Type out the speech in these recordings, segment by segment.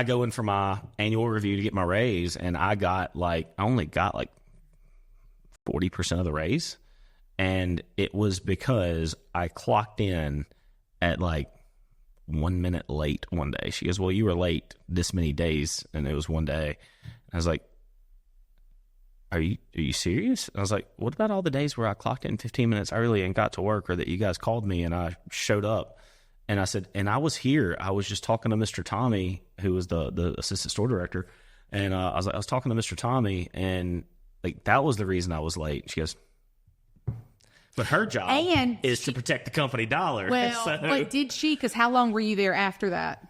I go in for my annual review to get my raise, and I only got like 40% of the raise. And it was because I clocked in at like 1 minute late one day. She goes, well, you were late this many days, and it was one day. And I was like, are you serious? And I was like, what about all the days where I clocked in 15 minutes early and got to work, or that you guys called me and I showed up? And I said, and I was here. I was just talking to Mr. Tommy, who was the assistant store director. And I was talking to Mr. Tommy, and like that was the reason I was late. She goes, but her job is to protect the company dollar. Well, but did she? Because how long were you there after that?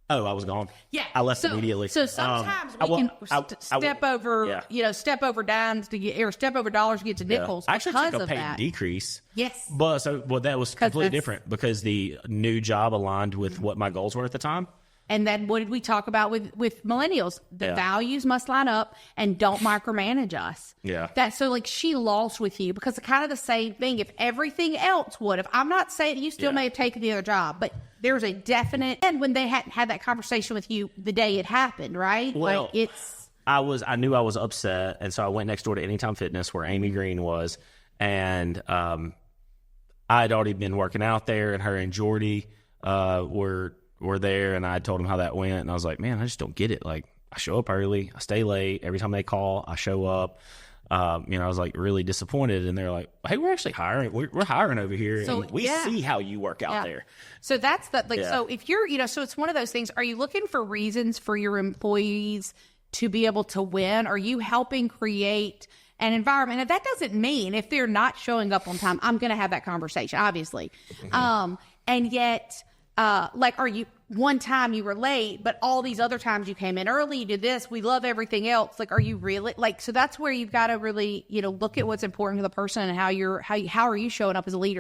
Oh, I was gone. Yeah, I left immediately. So sometimes we can step over dimes to get, or step over dollars to get to nickels. I actually took a of pay that. decrease. Yes, but that was completely different because the new job aligned with what my goals were at the time. And then what did we talk about with millennials? The values must line up, and don't micromanage us. Yeah. So like she lost with you because it's kind of the same thing. If everything else would have, I'm not saying you still may have taken the other job, but there's a definite, and when they hadn't had that conversation with you the day it happened, right? Well, like I knew I was upset. And so I went next door to Anytime Fitness where Amy Green was. And I had already been working out there, and her and Jordy were there, and I told them how that went, and I was like, man, I just don't get it. Like, I show up early, I stay late. Every time they call, I show up. I was like really disappointed, and they're like, hey, we're actually hiring. We're hiring over here, and we see how you work out there. So that's so if you're, so it's one of those things. Are you looking for reasons for your employees to be able to win? Are you helping create an environment? And that doesn't mean if they're not showing up on time, I'm going to have that conversation, obviously. And yet, are you, one time you were late, but all these other times you came in early, you did this, we love everything else. Like, are you really so that's where you've got to really, look at what's important to the person and how are you showing up as a leader.